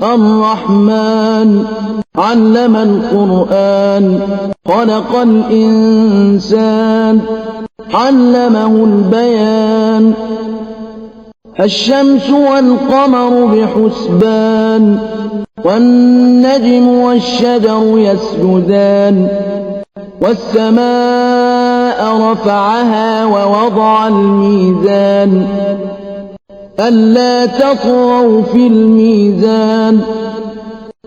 الرحمن علم القرآن خلق الإنسان علمه البيان الشمس والقمر بحسبان والنجم والشجر يسجدان والسماء رفعها ووضع الميزان ألا تطغوا في الميزان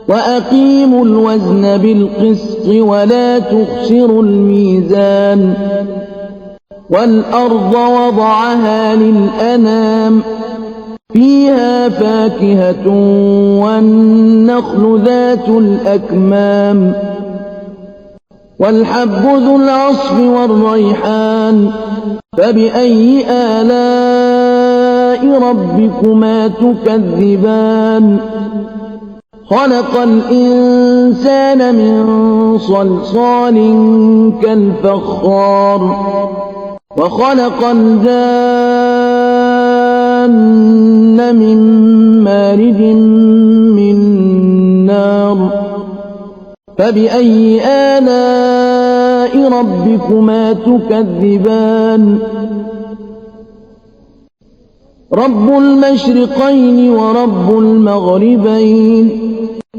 وأقيموا الوزن بالقسط ولا تخسروا الميزان والأرض وضعها للأنام فيها فاكهة والنخل ذات الأكمام والحب ذو العصف والريحان فبأي آلاء ربكما تكذبان خلق الإنسان من صلصال كالفخار وخلق الجان من مارج من نار فبأي آلاء ربكما تكذبان رب المشرقين ورب المغربين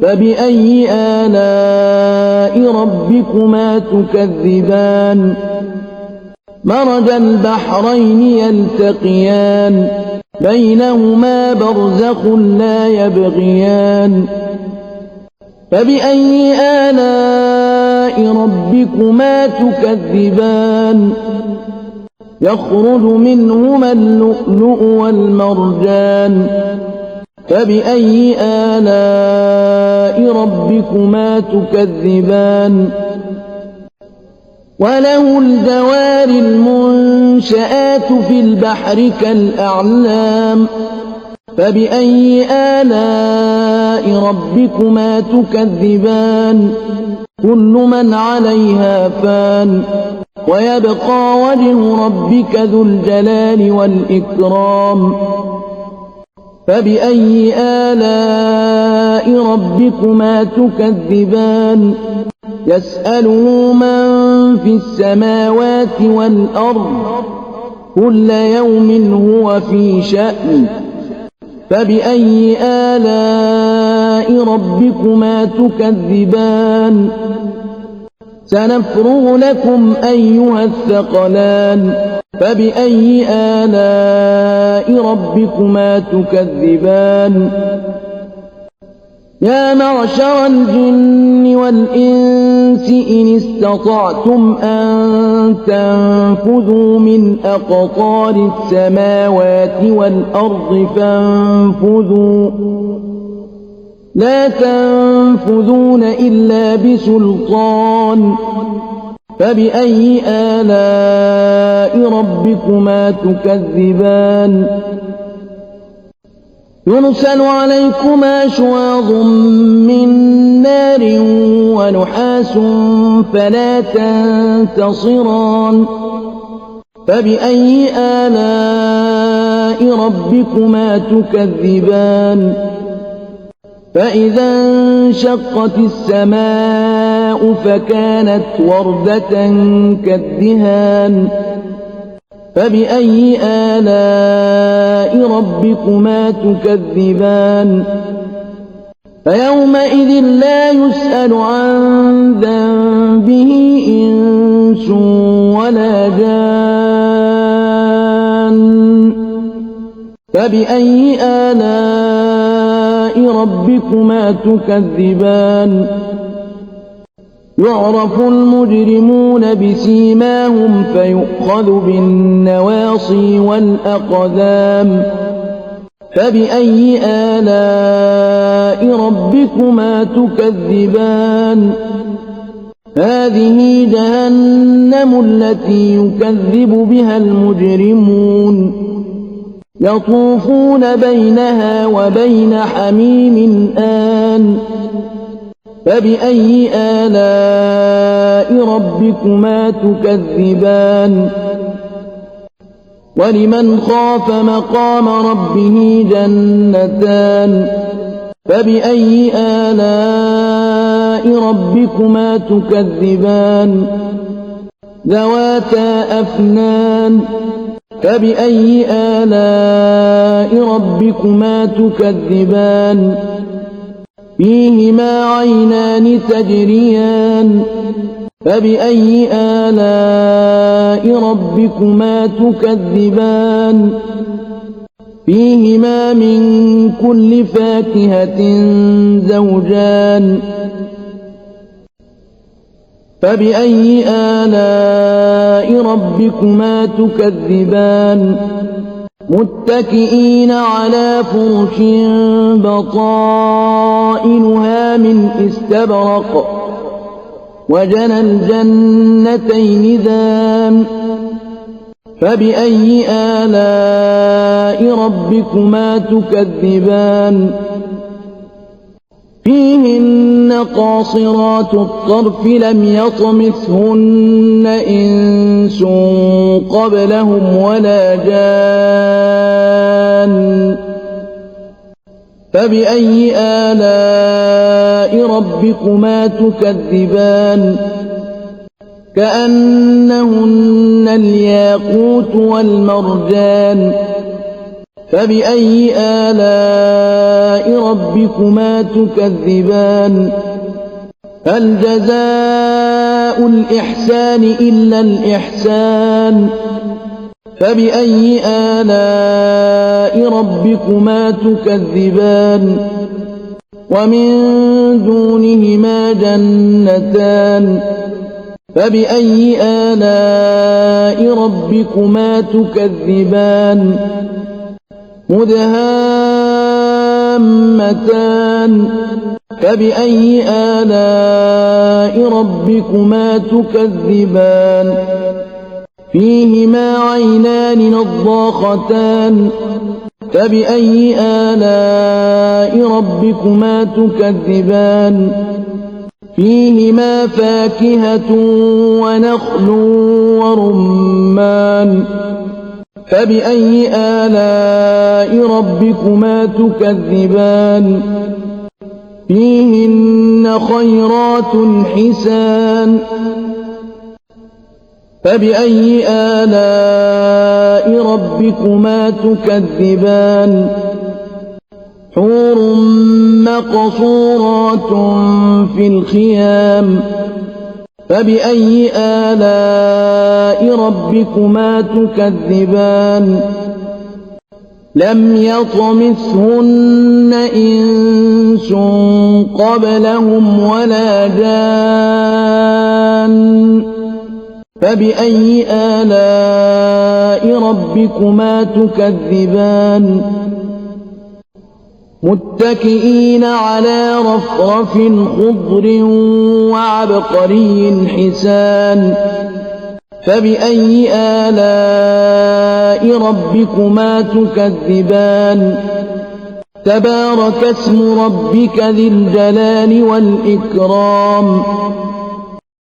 فبأي آلاء ربكما تكذبان مرج البحرين يلتقيان بينهما برزخ لا يبغيان فبأي آلاء ربكما تكذبان يخرج منهما اللؤلؤ والمرجان فبأي آلاء ربكما تكذبان وله الجوار المنشآت في البحر كالأعلام فبأي آلاء ربكما تكذبان كل من عليها فان ويبقى وجه ربك ذو الجلال والإكرام فبأي آلاء ربكما تكذبان يسأله من في السماوات والأرض كل يوم هو في شأن فبأي آلاء ربكما تكذبان سنفرغ لكم أيها الثقلان فبأي آلاء ربكما تكذبان يا معشر الجن والإنس إن استطعتم أن تنفذوا من أقطار السماوات والأرض فانفذوا لا تنفذون إلا بسلطان فبأي آلاء ربكما تكذبان يرسل عليكما شواظ من نار ونحاس فلا تنتصران فبأي آلاء ربكما تكذبان فإذا انشقت السماء فكانت وردة كالدهان فبأي آلاء ربكما تكذبان فيومئذ لا يسأل عن ذنبه إنس ولا جان فبأي آلاء ربكما تكذبان يعرف المجرمون بسيماهم فيؤخذ بالنواصي والأقدام فبأي آلاء ربكما تكذبان هذه جهنم التي يكذب بها المجرمون يطوفون بينها وبين حميم آن فبأي آلاء ربكما تكذبان ولمن خاف مقام ربه جنتان فبأي آلاء ربكما تكذبان ذواتا أفنان فبأي آلاء ربكما تكذبان فيهما عينان تجريان فبأي آلاء ربكما تكذبان فيهما من كل فاكهة زوجان فبأي آلاء ربكما تكذبان متكئين على فرش بطائنها من استبرق وجنى الجنتين دان فبأي آلاء ربكما تكذبان فيهن قاصرات الطرف لم يطمثهن إنس قبلهم ولا جان فبأي آلاء ربكما تكذبان كأنهن الياقوت والمرجان فبأي آلاء ربكما تكذبان هل جزاء الإحسان إلا الإحسان فبأي آلاء ربكما تكذبان ومن دونهما جنتان فبأي آلاء ربكما تكذبان مدهامتان فبأي آلاء ربكما تكذبان فيهما عينان نضاختان فبأي آلاء ربكما تكذبان فيهما فاكهة ونخل ورمان فبأي آلاء ربكما تكذبان فيهن خيرات حسان فبأي آلاء ربكما تكذبان حور مقصورات في الخيام فبأي آلاء ربكما تكذبان لم يطمثهن إنس قبلهم ولا جان فبأي آلاء ربكما تكذبان متكئين على رفرف خضر وعبقري حسان فبأي آلاء ربكما تكذبان تبارك اسم ربك ذي الجلال والإكرام